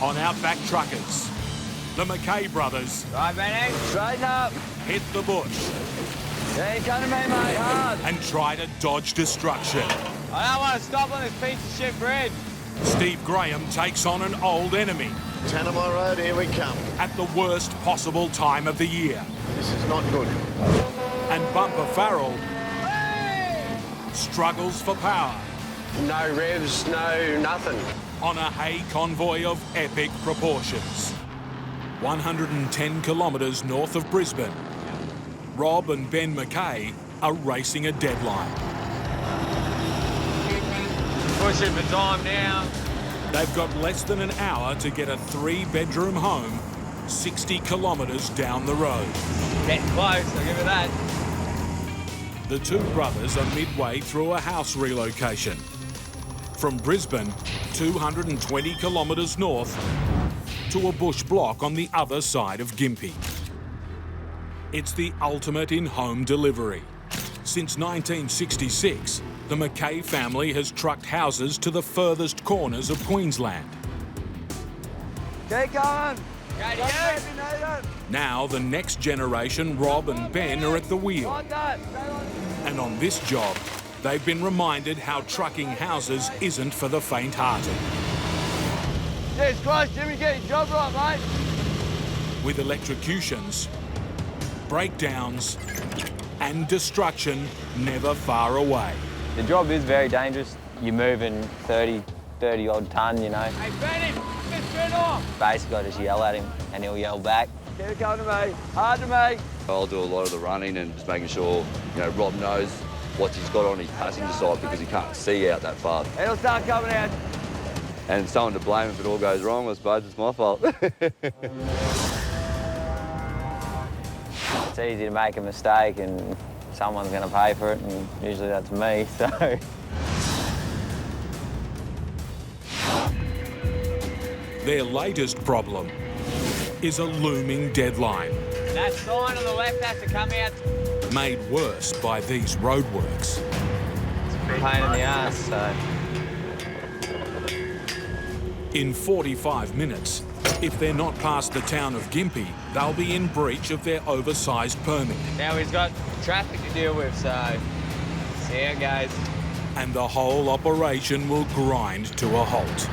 on Outback truckers. The Mackay brothers Right, Benny. Straighten up. hit the bush Yeah, you come to me, mate, hard. and try to dodge destruction. I don't want to stop on this piece of shit bridge. Steve Graham takes on an old enemy Tanami Road, here we come. at the worst possible time of the year. This is not good. And Bumper Farrell struggles for power No revs, no nothing. on a hay convoy of epic proportions. 110 kilometres north of Brisbane, Rob and Ben Mackay are racing a deadline. Pushing for time now. They've got less than an hour to get a 3-bedroom home 60 kilometres down the road. Getting close, I'll give it that. The two brothers are midway through a house relocation. From Brisbane, 220 kilometres north, to a bush block on the other side of Gympie. It's the ultimate in home delivery. Since 1966, the Mackay family has trucked houses to the furthest corners of Queensland. Keep going. Now the next generation, Rob and Ben, are at the wheel. Like that. And on this job, they've been reminded how trucking houses isn't for the faint-hearted. Jesus Christ, Jimmy, get your job right, mate. With electrocutions, breakdowns, and destruction never far away. The job is very dangerous. You're moving 30 odd tonne, you know. Hey, Benny, get straight off. Basically, I just yell at him and he'll yell back. Keep it coming to me. Hard to me. I'll do a lot of the running and just making sure, Rob knows what he's got on his passenger side because he can't see out that far. It'll start coming out. And someone to blame if it all goes wrong, I suppose it's my fault. It's easy to make a mistake and someone's going to pay for it, and usually that's me, so. Their latest problem is a looming deadline, That sign on the left has to come out. made worse by these roadworks. Pain in the ass, so. In 45 minutes, if they're not past the town of Gympie, they'll be in breach of their oversized permit. Now he's got traffic to deal with, so see how it goes. And the whole operation will grind to a halt.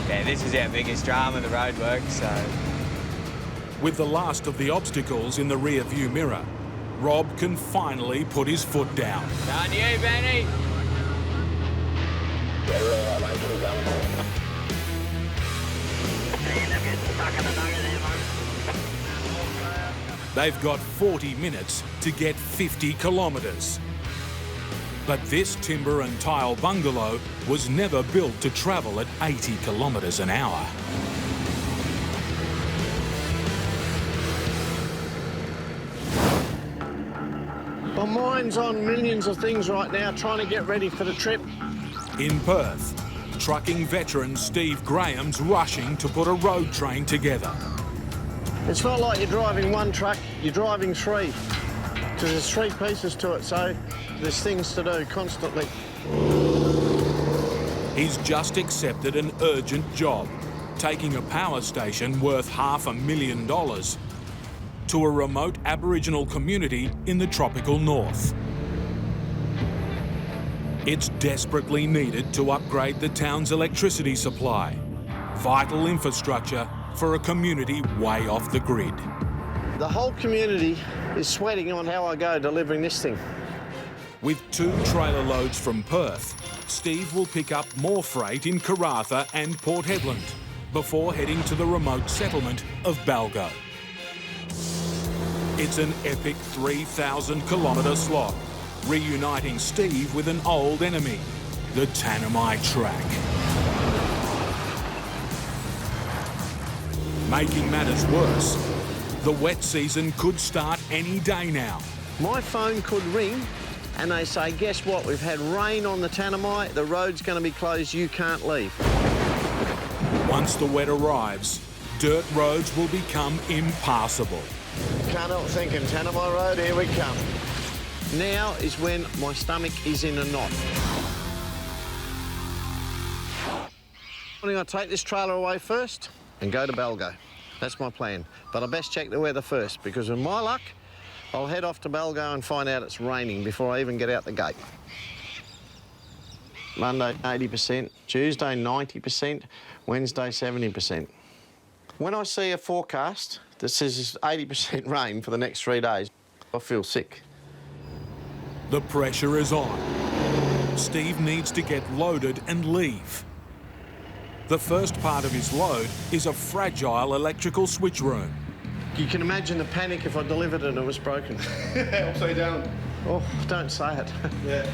Yeah, this is our biggest drama, the roadworks, so. With the last of the obstacles in the rear view mirror, Rob can finally put his foot down. Down to you, Benny. They've got 40 minutes to get 50 kilometres. But this timber and tile bungalow was never built to travel at 80 kilometres an hour. My mind's on millions of things right now, trying to get ready for the trip. In Perth, trucking veteran Steve Graham's rushing to put a road train together. It's not like you're driving one truck, you're driving three. Because there's three pieces to it, so there's things to do constantly. He's just accepted an urgent job, taking a power station worth $500,000 to a remote Aboriginal community in the tropical north. It's desperately needed to upgrade the town's electricity supply, vital infrastructure for a community way off the grid. The whole community is sweating on how I go delivering this thing. With 2 trailer loads from Perth, Steve will pick up more freight in Karratha and Port Hedland before heading to the remote settlement of Balgo. It's an epic 3,000-kilometre slog, reuniting Steve with an old enemy, the Tanami track. Making matters worse, the wet season could start any day now. My phone could ring and they say, guess what, we've had rain on the Tanami, the road's going to be closed, you can't leave. Once the wet arrives, dirt roads will become impassable. Can't help thinking, Tanami Road, here we come. Now is when my stomach is in a knot. I'm going to take this trailer away first and go to Balgo. That's my plan. But I best check the weather first, because with my luck, I'll head off to Balgo and find out it's raining before I even get out the gate. Monday, 80%, Tuesday, 90%, Wednesday, 70%. When I see a forecast that says 80% rain for the next 3 days, I feel sick. The pressure is on. Steve needs to get loaded and leave. The first part of his load is a fragile electrical switch room. You can imagine the panic if I delivered it and it was broken. Upside down. Oh, don't say it. Yeah.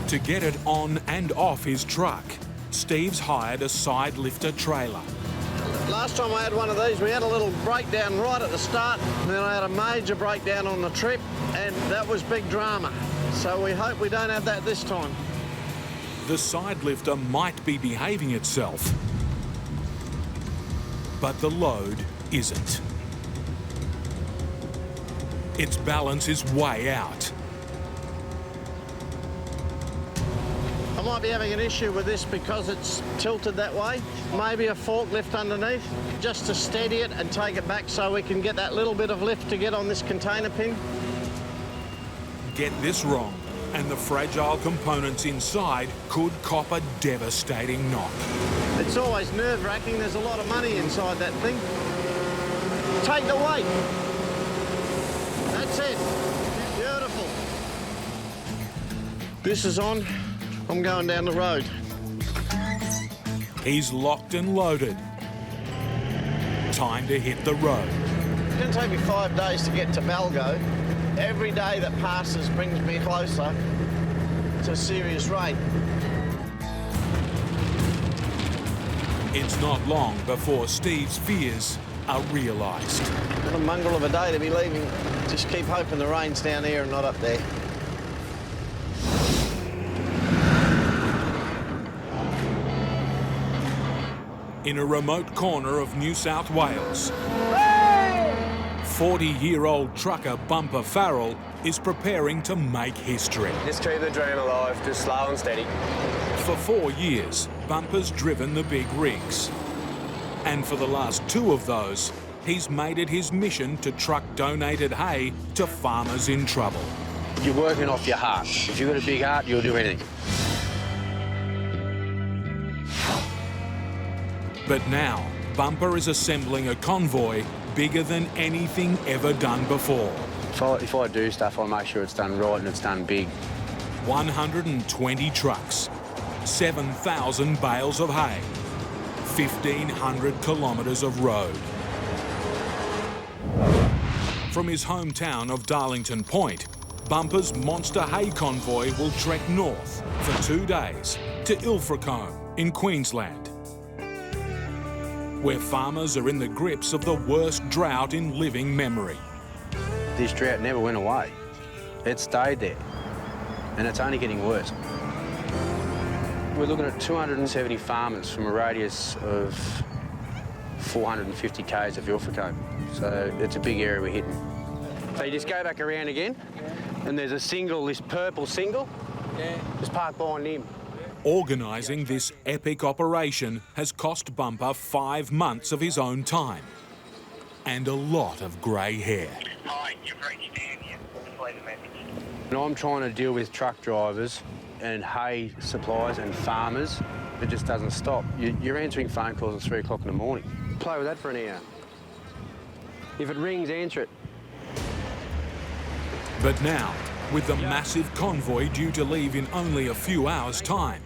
To get it on and off his truck, Steve's hired a side lifter trailer. Last time I had one of these, we had a little breakdown right at the start, and then I had a major breakdown on the trip, and that was big drama. So we hope we don't have that this time. The side lifter might be behaving itself, but the load isn't. Its balance is way out. I might be having an issue with this because it's tilted that way. Maybe a forklift underneath, just to steady it and take it back so we can get that little bit of lift to get on this container pin. Get this wrong, and the fragile components inside could cop a devastating knock. It's always nerve-wracking. There's a lot of money inside that thing. Take the weight. That's it. Beautiful. This is on. I'm going down the road. He's locked and loaded. Time to hit the road. It's going to take me 5 days to get to Balgo. Every day that passes brings me closer to serious rain. It's not long before Steve's fears are realised. What a mongrel of a day to be leaving. Just keep hoping the rain's down here and not up there. In a remote corner of New South Wales, 40-year-old trucker Bumper Farrell is preparing to make history. Just keep the dream alive, just slow and steady. For 4 years, Bumper's driven the big rigs. And for the last 2 of those, he's made it his mission to truck donated hay to farmers in trouble. You're working off your heart. If you've got a big heart, you'll do anything. But now, Bumper is assembling a convoy bigger than anything ever done before. If I do stuff, I'll make sure it's done right and it's done big. 120 trucks, 7,000 bales of hay, 1,500 kilometres of road. From his hometown of Darlington Point, Bumper's monster hay convoy will trek north for 2 days to Ilfracombe in Queensland, where farmers are in the grips of the worst drought in living memory. This drought never went away. It stayed there, and it's only getting worse. We're looking at 270 farmers from a radius of 450 k's of Ilfracombe, so it's a big area we're hitting. So you just go back around again, and there's a single, this purple single, just park behind him. Organising this epic operation has cost Bumper 5 months of his own time and a lot of grey hair. Hi, you've reached Dan here. Play the message. And I'm trying to deal with truck drivers and hay suppliers and farmers. It just doesn't stop. You're answering phone calls at 3 o'clock in the morning. Play with that for an hour. If it rings, answer it. But now, with the massive convoy due to leave in only a few hours' time,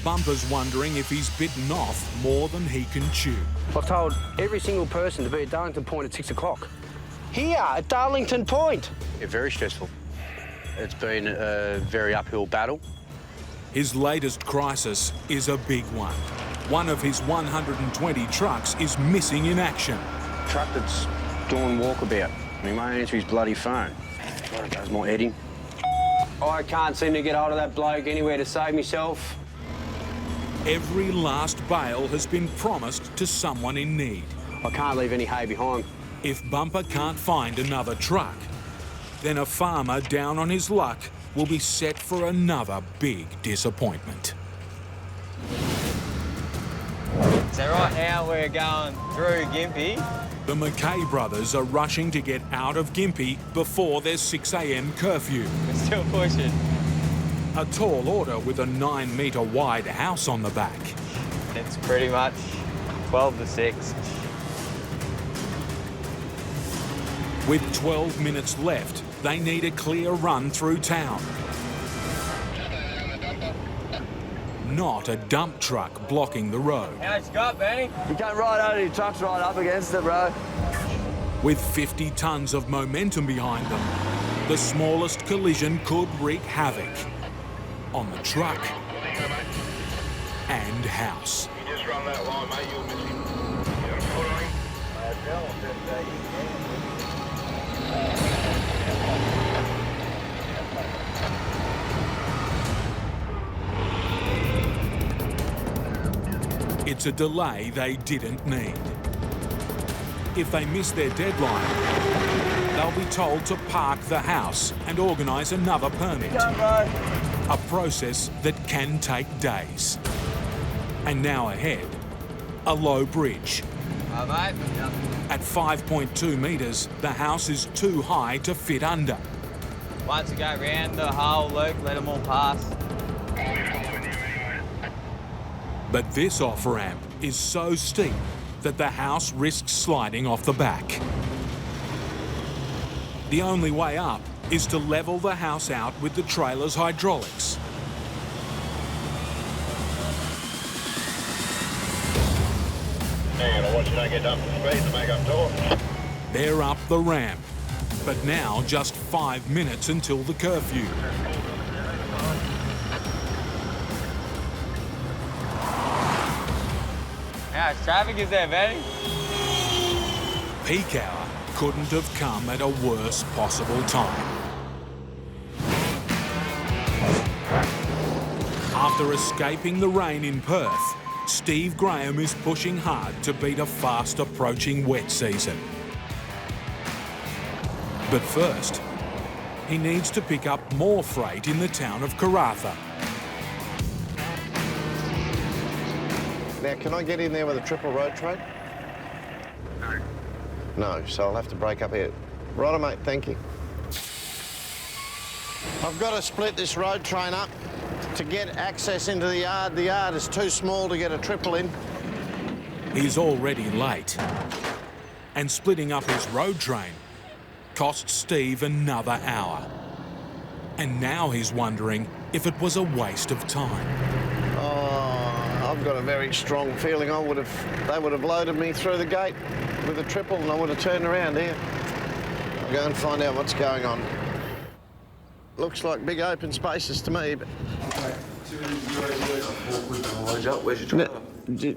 Bumper's wondering if he's bitten off more than he can chew. I've told every single person to be at Darlington Point at 6 o'clock. Here, at Darlington Point. Yeah, very stressful. It's been a very uphill battle. His latest crisis is a big one. One of his 120 trucks is missing in action. Truck that's doing walkabout. He won't answer his bloody phone. There goes my heading. I can't seem to get hold of that bloke anywhere to save myself. Every last bale has been promised to someone in need. I can't leave any hay behind. If Bumper can't find another truck, then a farmer down on his luck will be set for another big disappointment. So right now we're going through Gympie. The McKay brothers are rushing to get out of Gympie before their 6 a.m. curfew. We're still pushing. A tall order with a 9-metre wide house on the back. It's pretty much 12 to 6. With 12 minutes left, they need a clear run through town. Not a dump truck blocking the road. How's it got, Benny? You can't ride over your truck's right up against it, bro. With 50 tonnes of momentum behind them, the smallest collision could wreak havoc on the truck and house. You just run that line, mate, you'll miss him. You got a foot on him? It's a delay they didn't need. If they miss their deadline, they'll be told to park the house and organise another permit. A process that can take days. And now ahead, a low bridge. All right, mate. At 5.2 metres, the house is too high to fit under. Once we go round the whole loop, let them all pass. But this off-ramp is so steep that the house risks sliding off the back. The only way up is to level the house out with the trailer's hydraulics. Hey, you gotta watch you don't get up to speed to make up torque. They're up the ramp, but now just 5 minutes until the curfew. How much traffic is there, Benny? Peak hour couldn't have come at a worse possible time. After escaping the rain in Perth, Steve Graham is pushing hard to beat a fast approaching wet season. But first, he needs to pick up more freight in the town of Karratha. Now, can I get in there with a triple road train? No. No, so I'll have to break up here. Righto, mate, thank you. I've got to split this road train up to get access into the yard. The yard is too small to get a triple in. He's already late. And splitting up his road train cost Steve another hour. And now he's wondering if it was a waste of time. I've got a very strong feeling they would have loaded me through the gate with a triple and I would have turned around here. I'll go and find out what's going on. Looks like big open spaces to me, but... Where's your trailer?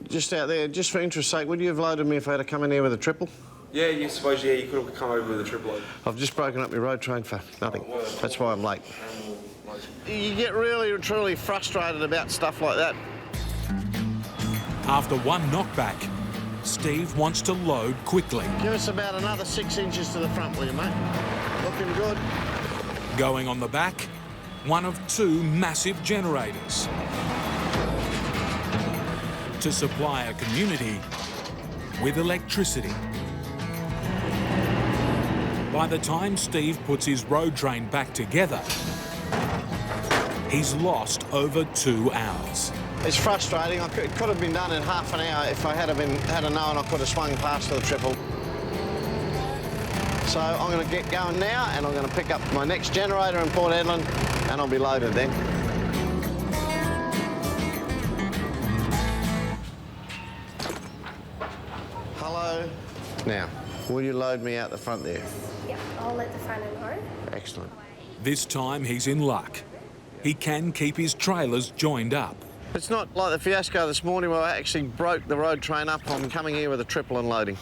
Just out there, just for interest's sake, would you have loaded me if I had to come in here with a triple? Yeah, you suppose, yeah, you could have come over with a triple load. I've just broken up your road train for nothing. That's why I'm late. You get really, truly frustrated about stuff like that. After one knockback, Steve wants to load quickly. Give us about another 6 inches to the front, will you, mate? Looking good. Going on the back, one of 2 massive generators to supply a community with electricity. By the time Steve puts his road train back together, he's lost over 2 hours. It's frustrating. It could have been done in half an hour if I had known I could have swung past to the triple. So I'm going to get going now and I'm going to pick up my next generator in Port Hedland and I'll be loaded then. Hello. Now, will you load me out the front there? Yep, I'll let the front end know. Excellent. This time he's in luck. He can keep his trailers joined up. It's not like the fiasco this morning where I actually broke the road train up on coming here with a triple and loading.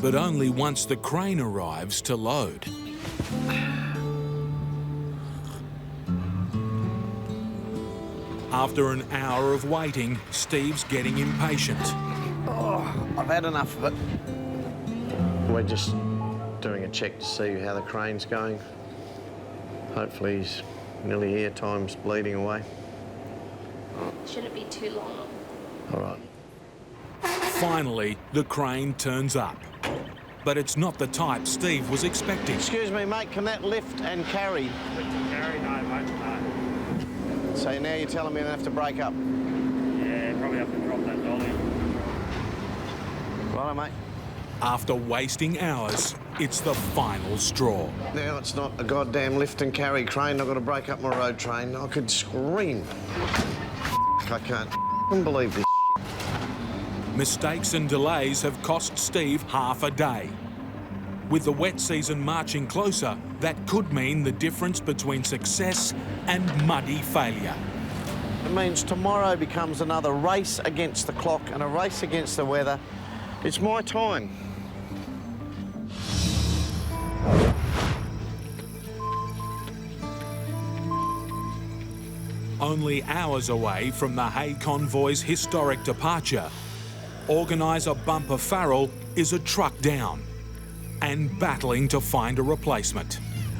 But only once the crane arrives to load. After an hour of waiting, Steve's getting impatient. Oh, I've had enough of it. We're just doing a check to see how the crane's going. Hopefully he's nearly here, time's bleeding away. Shouldn't be too long. All right. Finally, the crane turns up. But it's not the type Steve was expecting. Excuse me, mate, can that lift and carry? Carry? No, mate, no. So now you're telling me I have to break up? Yeah, probably have to drop that dolly. Righto, mate. After wasting hours, it's the final straw. Now it's not a goddamn lift and carry crane. I've got to break up my road train. I could scream. I can't believe this. Mistakes and delays have cost Steve half a day. With the wet season marching closer, that could mean the difference between success and muddy failure. It means tomorrow becomes another race against the clock and a race against the weather. It's my time. Only hours away from the Hay Convoy's historic departure, organiser Bumper Farrell is a truck down and battling to find a replacement.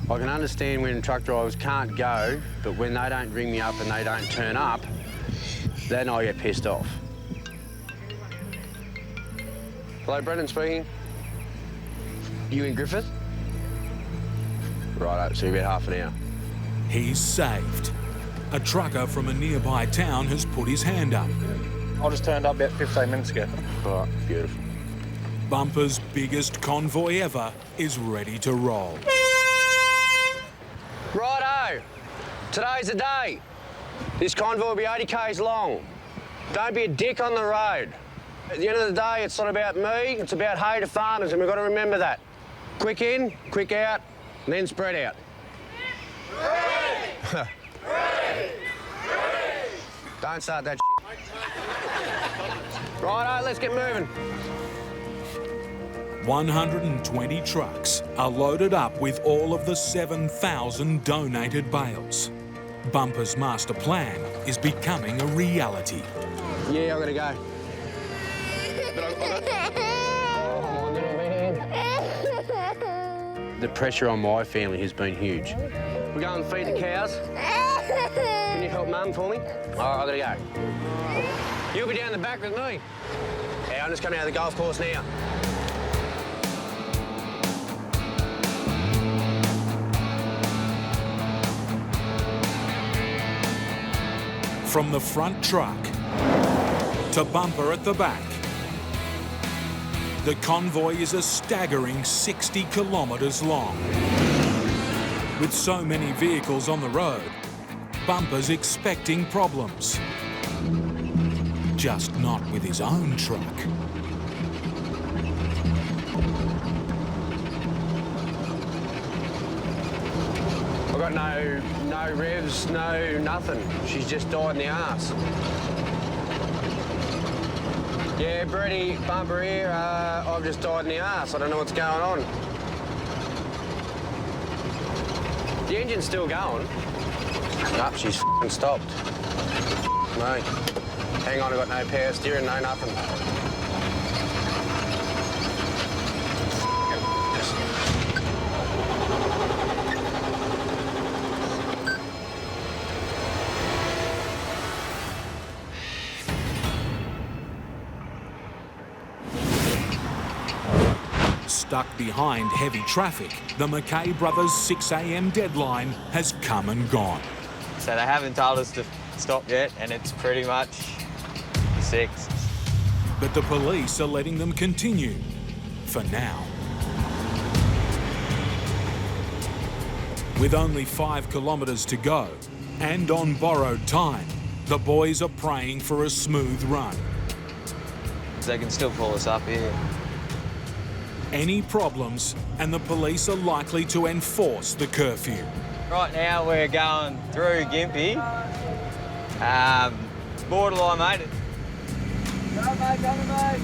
I can understand when truck drivers can't go, but when they don't ring me up and they don't turn up, then I get pissed off. Hello, Brendan speaking. You in Griffith? Right, so about half an hour. He's saved. A trucker from a nearby town has put his hand up. I just turned up about 15 minutes ago. All right, beautiful. Bumper's biggest convoy ever is ready to roll. Righto, today's the day. This convoy will be 80 k's long. Don't be a dick on the road. At the end of the day, it's not about me, it's about hay to farmers, and we've got to remember that. Quick in, quick out, and then spread out. Ready! Ready! Ready! Don't start that shit. Righto, let's get moving. 120 trucks are loaded up with all of the 7,000 donated bales. Bumper's master plan is becoming a reality. Yeah, I gotta go. Oh, little man. The pressure on my family has been huge. We're going to feed the cows. Can you help Mum for me? All right, I gotta go. You'll be down the back with me. Yeah, I'm just coming out of the golf course now. From the front truck to Bumper at the back, the convoy is a staggering 60 kilometres long. With so many vehicles on the road, Bumper's expecting problems. Just not with his own truck. I've got no revs, no nothing. She's just died in the arse. Yeah, Brady, Bumper here, I've just died in the arse. I don't know what's going on. The engine's still going. Nope, she's f***ing stopped. Mate, hang on, I've got no power steering, no nothing. Stuck behind heavy traffic, the McKay brothers' 6 a.m. deadline has come and gone. So they haven't told us to stop yet, and it's pretty much 6. But the police are letting them continue, for now. With only 5 kilometres to go, and on borrowed time, the boys are praying for a smooth run. They can still pull us up here. Any problems, and the police are likely to enforce the curfew. Right now we're going through Gympie. It's borderline, mate. Go, mate, come on, mate.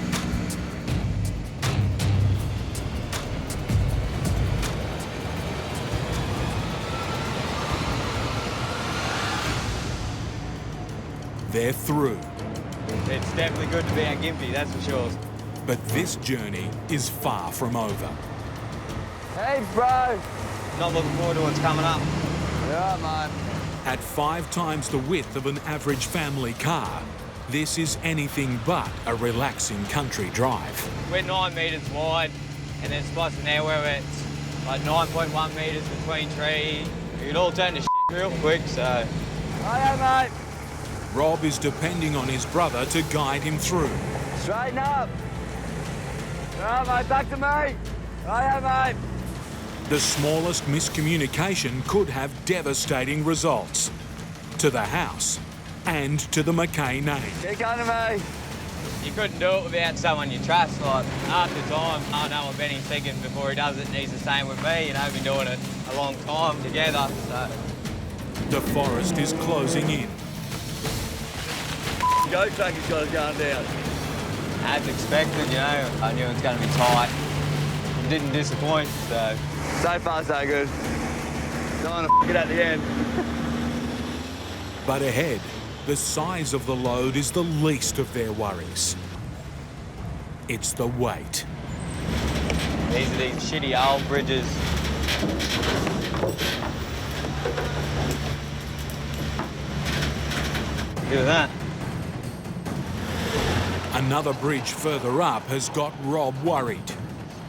They're through. It's definitely good to be at Gympie, that's for sure. But this journey is far from over. Hey, bro. Not looking forward to what's coming up. Yeah, mate. At 5 times the width of an average family car, This is anything but a relaxing country drive. We're 9 metres wide, and there's spots in there where it's like 9.1 metres between trees. It could all turn to shit real quick, so... Hiya, mate. Rob is depending on his brother to guide him through. Straighten up. Right, mate, back to me. Hiya, mate. The smallest miscommunication could have devastating results to the house and to the Mackay name. Keep going to me. You couldn't do it without someone you trust. Like, after time, I know what Benny's thinking before he does it, and he's the same with me. You know, we've been doing it a long time together, so... The forest is closing in. Go truck has got us going down. As expected, you know, I knew it was going to be tight. It didn't disappoint, so... So far, so good. Don't want to f*** it at the end. But ahead, the size of the load is the least of their worries. It's the weight. These are these shitty old bridges. Look at that. Another bridge further up has got Rob worried.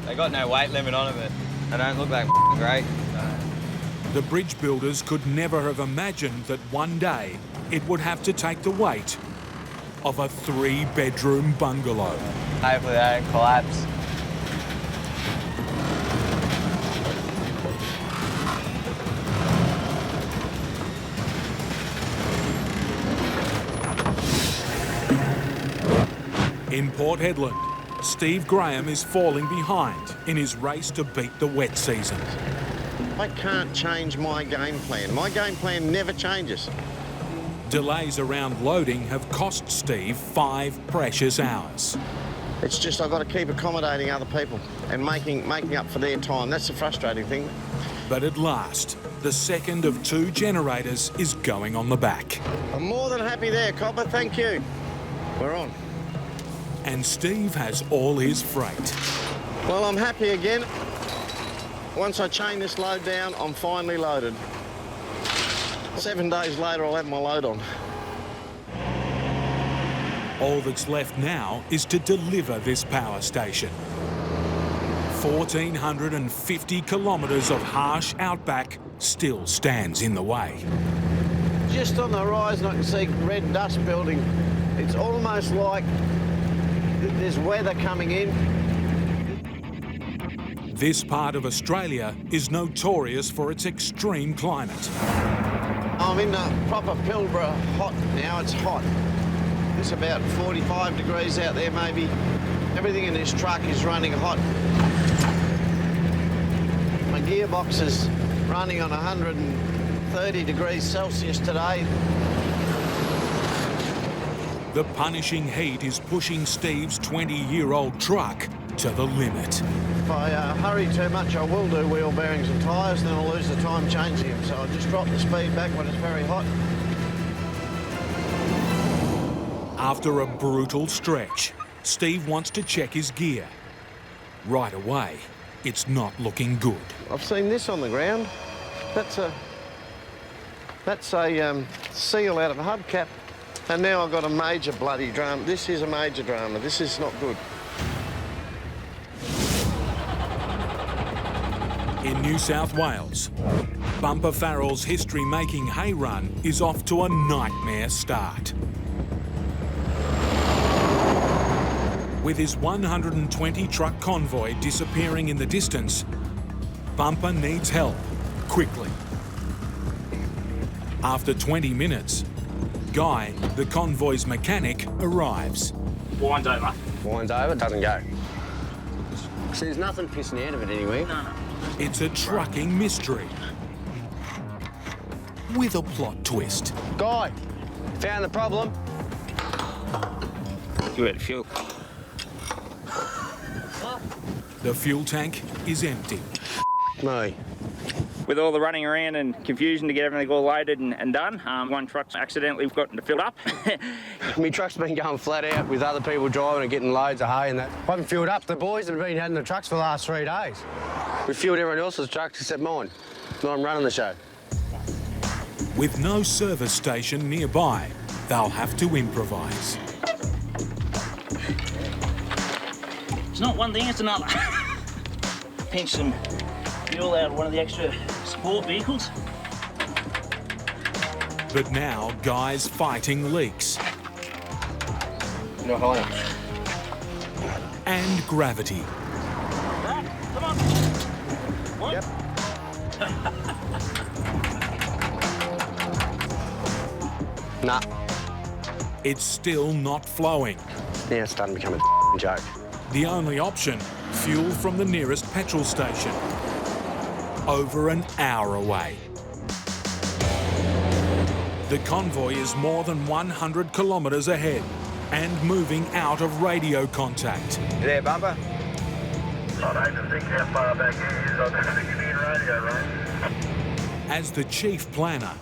They got no weight limit on them, but they don't look that great. So. The bridge builders could never have imagined that one day it would have to take the weight of a 3-bedroom bungalow. Hopefully they don't collapse. In Port Hedland, Steve Graham is falling behind in his race to beat the wet season. I can't change my game plan. My game plan never changes. Delays around loading have cost Steve 5 precious hours. It's just I've got to keep accommodating other people and making up for their time. That's the frustrating thing. But at last, the second of 2 generators is going on the back. I'm more than happy there, Copper. Thank you. We're on. And Steve has all his freight. Well, I'm happy again. Once I chain this load down, I'm finally loaded. 7 days later, I'll have my load on. All that's left now is to deliver this power station. 1,450 kilometres of harsh outback still stands in the way. Just on the horizon, I can see red dust building. It's almost like there's weather coming in. This part of Australia is notorious for its extreme climate. I'm in the proper Pilbara hot now. It's hot. It's about 45 degrees out there, maybe. Everything in this truck is running hot. My gearbox is running on 130 degrees Celsius today. The punishing heat is pushing Steve's 20-year-old truck to the limit. If I hurry too much, I will do wheel bearings and tyres, then I'll lose the time changing them. So I'll just drop the speed back when it's very hot. After a brutal stretch, Steve wants to check his gear. Right away, it's not looking good. I've seen this on the ground. That's a seal out of a hubcap. And now I've got a major bloody drama. This is a major drama. This is not good. In New South Wales, Bumper Farrell's history-making hay run is off to a nightmare start. With his 120-truck convoy disappearing in the distance, Bumper needs help, quickly. After 20 minutes, Guy, the convoy's mechanic, arrives. Wine's over. Wine's over, doesn't go. So there's nothing pissing out of it anyway. No. It's a trucking mystery with a plot twist. Guy, found the problem. Good fuel. The fuel tank is empty. Me. With all the running around and confusion to get everything all loaded and done, one truck's accidentally gotten filled up. My truck's been going flat out with other people driving and getting loads of hay and that. I haven't filled up. The boys have been having the trucks for the last 3 days. We filled everyone else's trucks except mine. So I'm running the show. With no service station nearby, they'll have to improvise. It's not one thing, it's another. Pinch some fuel out of one of the extra support vehicles. But now, guys fighting leaks. No higher. And gravity. Come on. What? Yep. Nah. It's still not flowing. Yeah, it's starting to become a joke. The only option, fuel from the nearest petrol station. Over an hour away. The convoy is more than 100 kilometres ahead and moving out of radio contact. You there, Bumper? I'd hate to think how far back it is. I don't think you'd be in radio, right? As the chief planner,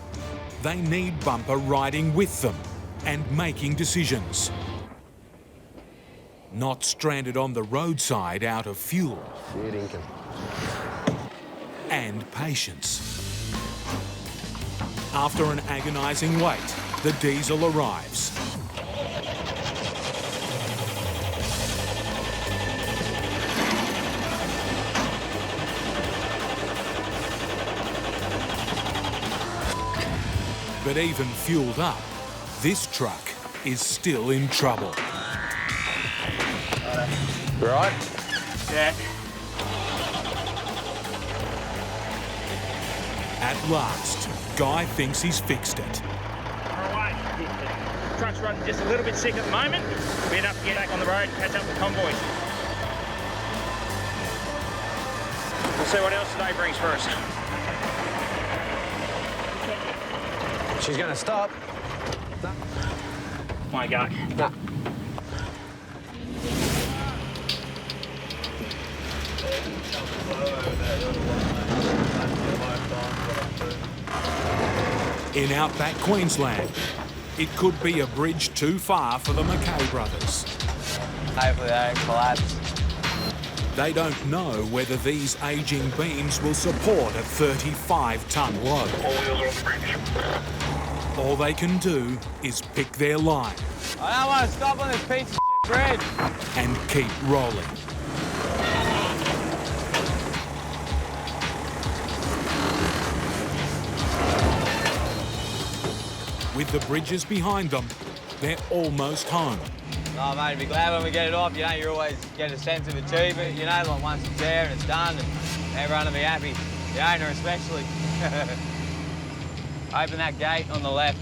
they need Bumper riding with them and making decisions. Not stranded on the roadside out of fuel. And patience. After an agonising wait, the diesel arrives. But even fueled up, this truck is still in trouble. Right? Yeah. At last, Guy thinks he's fixed it. All right. The truck's running just a little bit sick at the moment. We're enough to get back on the road and catch up with Convoy. We'll see what else today brings for us. She's going to stop. My God. Nah. In Outback, Queensland, it could be a bridge too far for the Mackay brothers. Hopefully they don't collapse. They don't know whether these ageing beams will support a 35-ton load. All wheels are on the bridge. All they can do is pick their line I don't want to stop on this piece of shit bridge. and keep rolling. With the bridges behind them, they're almost home. Oh, mate, be glad when we get it off. You know, you always get a sense of achievement. You know, like once it's there and it's done, and everyone will be happy. The owner especially. Open that gate on the left.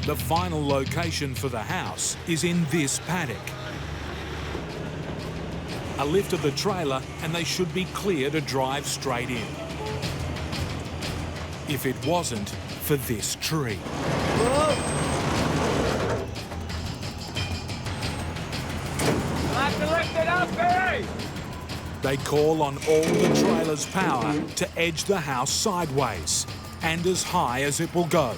The final location for the house is in this paddock. A lift of the trailer and they should be clear to drive straight in. If it wasn't for this tree. I have to lift it up, Barry! They call on all the trailer's power to edge the house sideways and as high as it will go.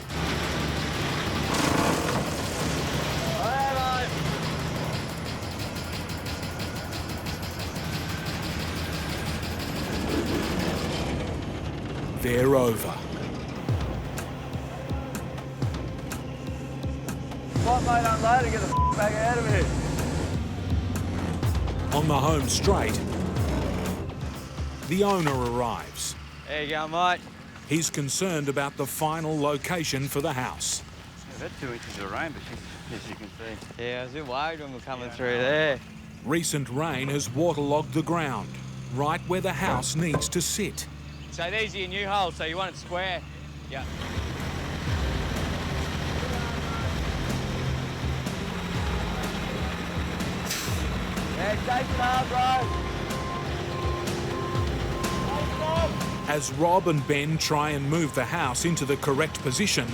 They're over. What, mate, unload and get the back out of here. On the home straight, the owner arrives. There you go, mate. He's concerned about the final location for the house. About 2 inches of rain, but as you can see. Yeah, I was a bit worried when we're coming through there. Recent rain has waterlogged the ground, right where the house needs to sit. So these are your new holes, so you want it square. Yeah. Yeah, take it hard, bro. As Rob and Ben try and move the house into the correct position,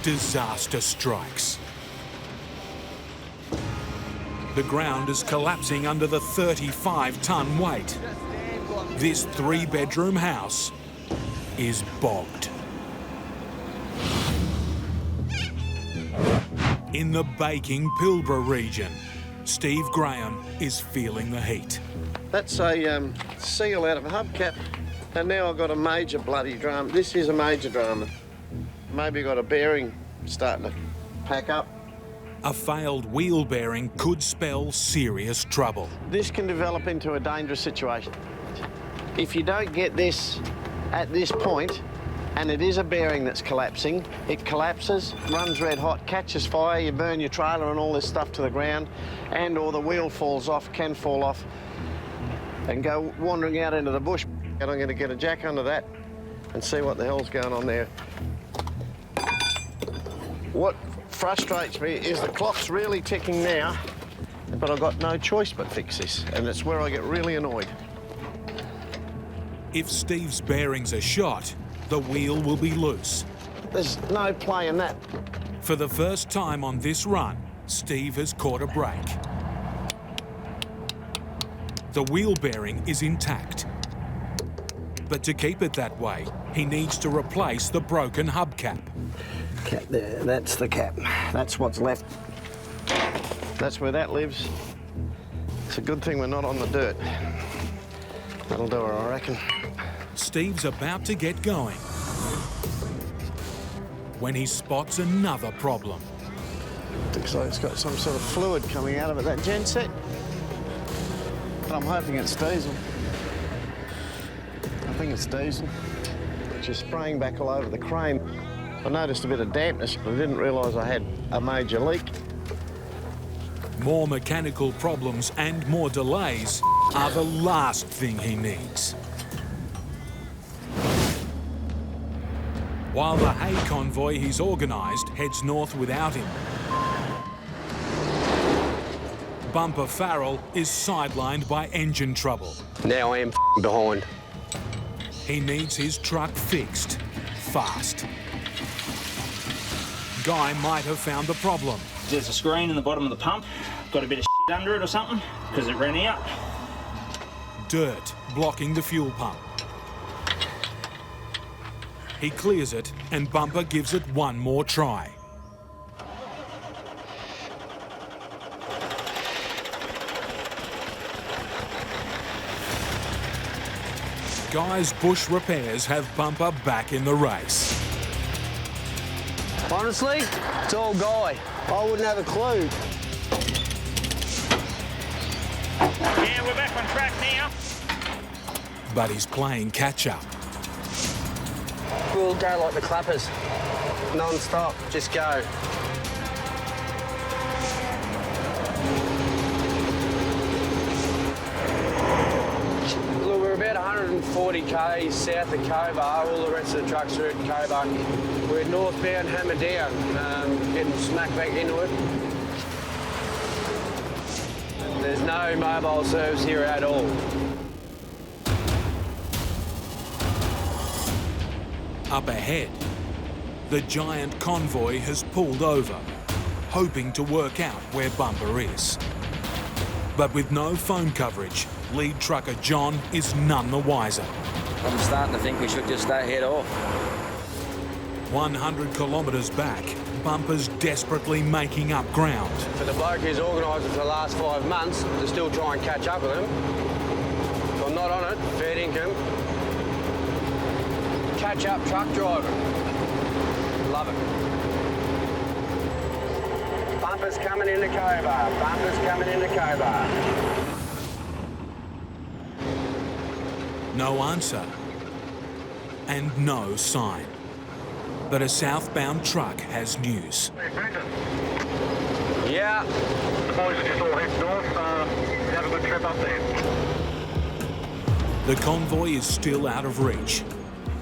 disaster strikes. The ground is collapsing under the 35-ton weight. This 3-bedroom house is bogged. In the baking Pilbara region, Steve Graham is feeling the heat. That's a seal out of a hubcap, and now I've got a major bloody drama. This is a major drama. Maybe got a bearing starting to pack up. A failed wheel bearing could spell serious trouble. This can develop into a dangerous situation. If you don't get this at this point, and it is a bearing that's collapsing, it collapses, runs red hot, catches fire, you burn your trailer and all this stuff to the ground, and or the wheel falls off, can fall off, and go wandering out into the bush. And I'm going to get a jack under that and see what the hell's going on there. What frustrates me is the clock's really ticking now, but I've got no choice but fix this, and it's where I get really annoyed. If Steve's bearings are shot, the wheel will be loose. There's no play in that. For the first time on this run, Steve has caught a break. The wheel bearing is intact. But to keep it that way, he needs to replace the broken hubcap. Cap there, that's the cap. That's what's left. That's where that lives. It's a good thing we're not on the dirt. That'll do her, I reckon. Steve's about to get going when he spots another problem. Looks like it's got some sort of fluid coming out of it, that genset. But I'm hoping it's diesel. I think it's diesel, which is spraying back all over the crane. I noticed a bit of dampness, but I didn't realise I had a major leak. More mechanical problems and more delays are the last thing he needs. While the hay convoy he's organised heads north without him, Bumper Farrell is sidelined by engine trouble. Now I am behind. He needs his truck fixed fast. Guy might have found the problem. There's a screen in the bottom of the pump. Got a bit of shit under it or something, because it ran out. Dirt blocking the fuel pump. He clears it and Bumper gives it one more try. Guy's bush repairs have Bumper back in the race. Honestly, it's all Guy. I wouldn't have a clue. Yeah, we're back on track now. But he's playing catch-up. We'll go like the clappers. Non-stop, just go. Look, we're about 140 k's south of Cobar. All the rest of the trucks are at Cobar. We're northbound, hammer down, getting smacked back into it. There's no mobile service here at all. Up ahead, the giant convoy has pulled over, hoping to work out where Bumper is. But with no phone coverage, lead trucker John is none the wiser. I'm starting to think we should just head off. 100 kilometres back, Bumper's desperately making up ground. For the bloke who's organised it for the last 5 months to still try and catch up with him, if I'm not on it, fair income. Catch up truck driver. Love it. Bumper's coming into Cobar. Bumper's coming into Cobar. No answer. And no sign. But a southbound truck has news. Hey, Brendan. Yeah. The boys are just all heading north. Have a good trip up there. The convoy is still out of reach.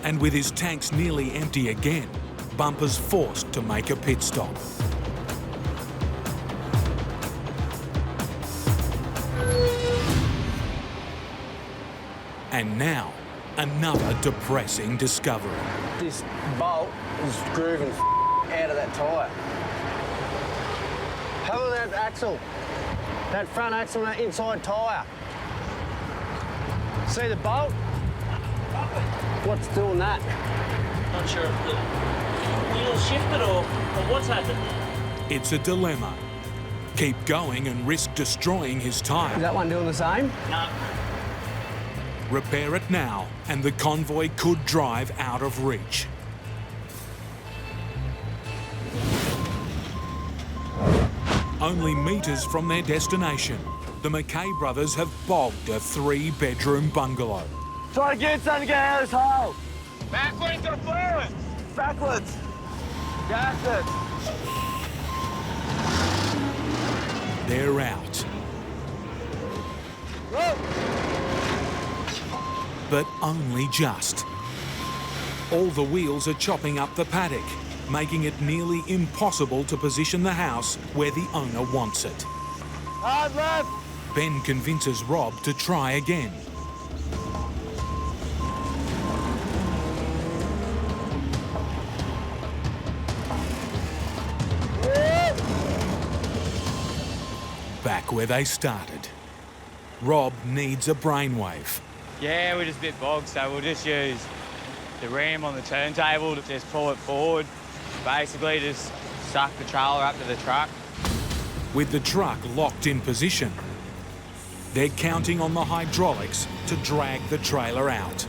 And with his tanks nearly empty again, Bumper's forced to make a pit stop. And now, another depressing discovery. This bolt is grooving out of that tyre. Have a look at that axle. That front axle and that inside tyre. See the bolt? What's doing that? Not sure if the wheel shifted or what's happened. It's a dilemma. Keep going and risk destroying his Is tyre. that one doing the same? No. Repair it now, and the convoy could drive out of reach. Only metres from their destination, the McKay brothers have bogged a 3-bedroom bungalow. Try to get something to get out of this hole. Backwards or forwards? Backwards. That's it. They're out. But only just. All the wheels are chopping up the paddock, making it nearly impossible to position the house where the owner wants it. Hard left. Ben convinces Rob to try again. Back where they started. Rob needs a brainwave. Yeah, we're just a bit bogged, so we'll just use the ram on the turntable to just pull it forward. Basically, just suck the trailer up to the truck. With the truck locked in position, they're counting on the hydraulics to drag the trailer out.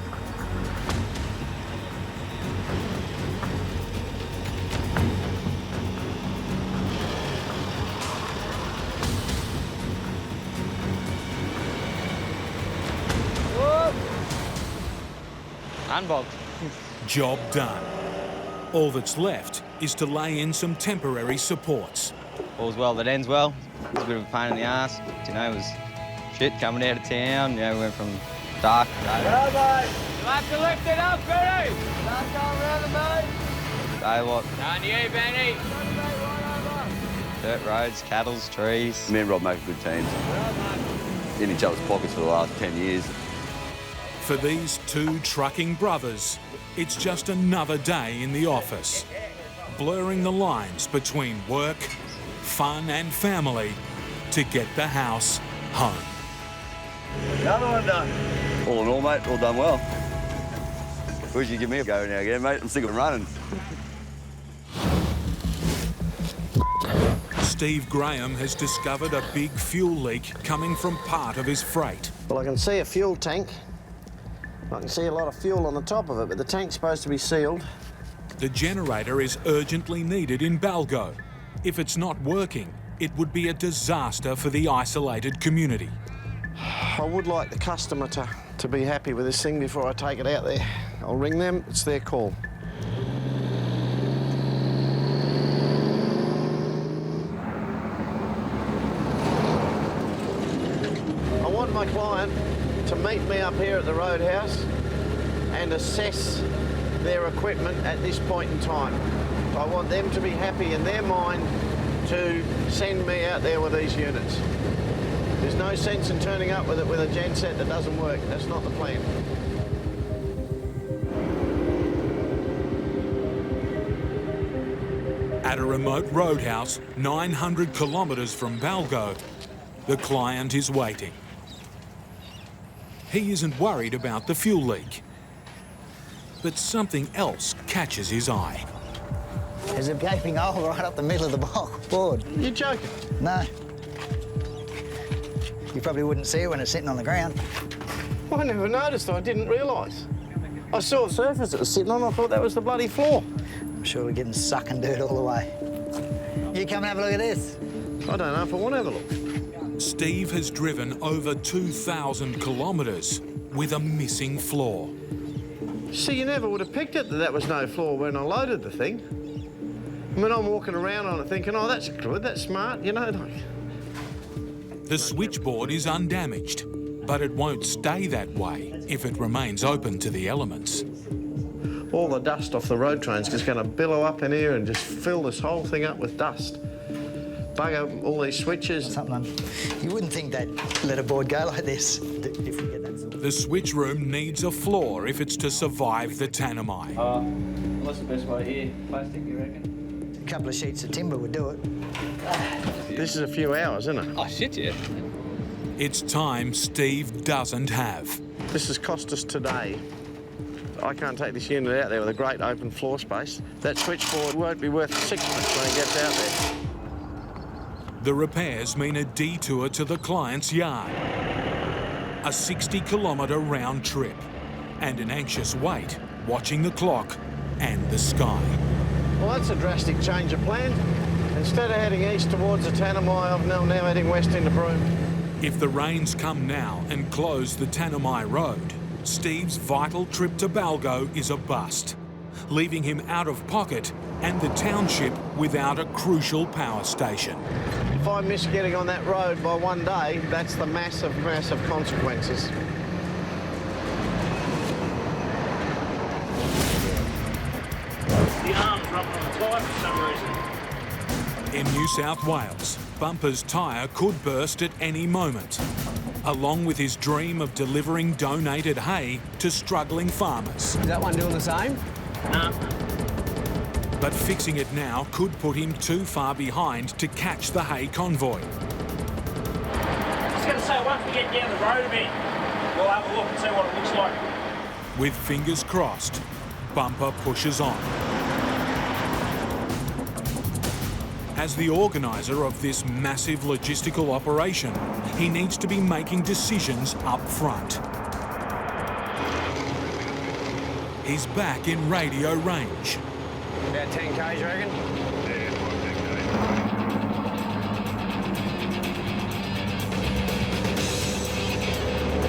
Unbogged. Job done. All that's left is to lay in some temporary supports. All's well that ends well. It was a bit of a pain in the ass. You know, it was shit coming out of town. You know, we went from dark to dark. You'll have to lift it up, Benny! Start going around the mate. Say what? Down to you, Benny. Dirt roads, cattles, trees. Me and Rob make a good team. In each other's pockets for the last 10 years. For these two trucking brothers, it's just another day in the office, blurring the lines between work, fun and family to get the house home. Another one done. All in all, mate, all done well. Wish you give me a go now again, mate. I'm sick of running. Steve Graham has discovered a big fuel leak coming from part of his freight. Well, I can see a fuel tank. I can see a lot of fuel on the top of it, but the tank's supposed to be sealed. The generator is urgently needed in Balgo. If it's not working, it would be a disaster for the isolated community. I would like the customer to be happy with this thing before I take it out there. I'll ring them, it's their call. I want my client to meet me up here at the roadhouse and assess their equipment at this point in time. I want them to be happy in their mind to send me out there with these units. There's no sense in turning up with it with a genset that doesn't work. That's not the plan. At a remote roadhouse 900 kilometres from Balgo, the client is waiting. He isn't worried about the fuel leak, but something else catches his eye. There's a gaping hole right up the middle of the board. You're joking? No. You probably wouldn't see it when it's sitting on the ground. I never noticed, I didn't realise. I saw the surface it was sitting on, I thought that was the bloody floor. I'm sure we're getting sucking dirt all the way. You come and have a look at this. I don't know if I want to have a look. Steve has driven over 2,000 kilometres with a missing floor. See, you never would have picked it that there was no floor when I loaded the thing. I mean, I'm walking around on it thinking, oh, that's good, that's smart, you know, like... The switchboard is undamaged, but it won't stay that way if it remains open to the elements. All the dust off the road train's just going to billow up in here and just fill this whole thing up with dust. Bugger all these switches. You wouldn't think they'd let a board go like this if we get that sort of... The switch room needs a floor if it's to survive the Tanami. What's the best way here? Plastic, you reckon? A couple of sheets of timber would do it. This is a few hours, isn't it? Oh, shit, yeah. It's time Steve doesn't have. This has cost us today. I can't take this unit out there with a great open floor space. That switchboard won't be worth sixpence when it gets out there. The repairs mean a detour to the client's yard, a 60-kilometre round trip, and an anxious wait, watching the clock and the sky. Well, that's a drastic change of plan. Instead of heading east towards the Tanami, I'm now heading west into Broome. If the rains come now and close the Tanami Road, Steve's vital trip to Balgo is a bust, leaving him out of pocket and the township without a crucial power station. If I miss getting on that road by one day, that's the massive, massive consequences. The arm's rubbing on the tyre for some reason. In New South Wales, Bumper's tyre could burst at any moment, along with his dream of delivering donated hay to struggling farmers. Is that one doing the same? No. But fixing it now could put him too far behind to catch the hay convoy. I was going to say, once we get down the road a bit, we'll have a look and see what it looks like. With fingers crossed, Bumper pushes on. As the organiser of this massive logistical operation, he needs to be making decisions up front. He's back in radio range. About 10 k's, you reckon?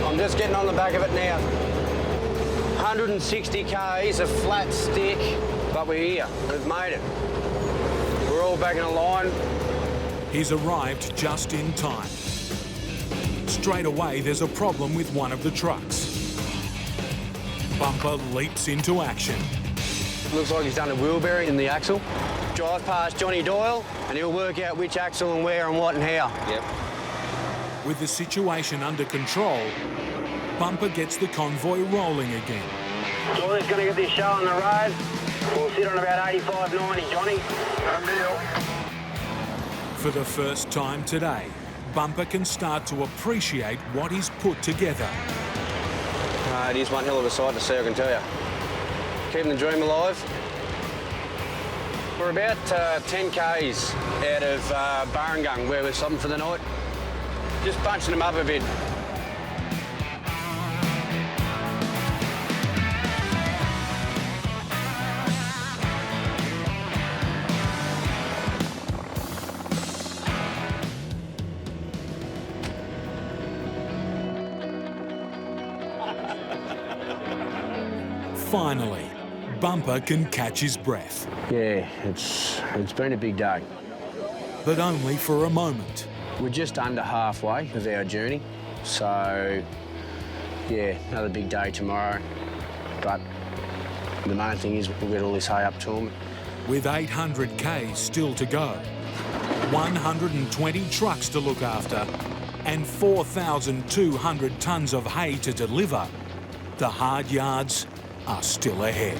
I'm just getting on the back of it now. 160 k's, a flat stick, but we're here. We've made it. We're all back in a line. He's arrived just in time. Straight away, there's a problem with one of the trucks. Bumper leaps into action. Looks like he's done a wheelbarrow in the axle. Drive past Johnny Doyle and he'll work out which axle and where and what and how. Yep. With the situation under control, Bumper gets the convoy rolling again. Johnny's going to get this show on the road. We'll sit on about 85, 90, Johnny. For the first time today, Bumper can start to appreciate what he's put together. It is one hell of a sight to see, I can tell you. Keeping the dream alive. We're about 10 k's out of Barrangung, where we're stopping for the night. Just bunching them up a bit. Finally, Bumper can catch his breath. Yeah, it's been a big day. But only for a moment. We're just under halfway of our journey, so yeah, another big day tomorrow. But the main thing is we'll get all this hay up to them. With 800 k's still to go, 120 trucks to look after, and 4,200 tonnes of hay to deliver, the hard yards are still ahead.